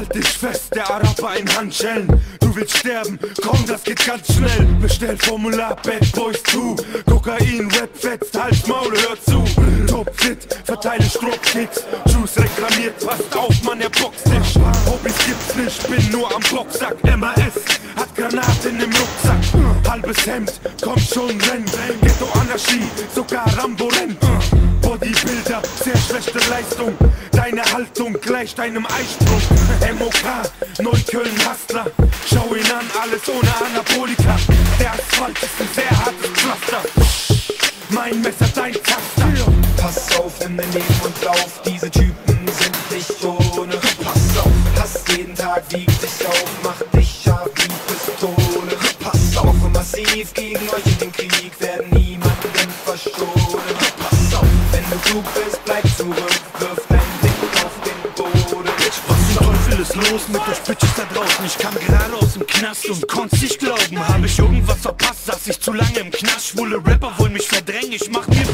Halt dich fest, der Araber in Handschellen. Du willst sterben, komm, das geht ganz schnell. Bestell Formular, Bad Boys 2. Kokain, Rap fetzt, Hals, Maul, hör zu. Top fit, verteile Strohkicks. Juice reklamiert, passt auf, Mann, er boxt dich. Hobbys gibt's nicht, bin nur am Boxsack. MAS hat Granaten im Rucksack. Halbes Hemd, komm schon, renn. Ghetto-Anarchie, sogar Rambo rennt. Bodybuilder, sehr schlechte Leistung. Deine Haltung gleicht einem Eisprung. MOK, Neukölln Hustler. Schau ihn an, alles ohne Anabolika. Der Asphalt ist ein sehr hartes Pflaster. Mein Messer, dein Taster. Pass auf, nimm dein Leben und lauf. Diese Typen sind nicht ohne. Pass auf, Hass jeden Tag wiegt dich auf. Mach dich scharf wie Pistole. Pass auf, massiv gegen euch in den Krieg werden niemanden verschonen. Pass auf, wenn du klug bist, bleib zurück. Wirf dein Ding auf den Boden. Was zum Teufel ist los mit euch Bitches da draußen? Ich kam gerade aus dem Knast und konnt's nicht glauben. Hab ich irgendwas verpasst? Saß ich zu lange im Knast? Schwule Rapper wollen mich verdrängen. Ich mach mir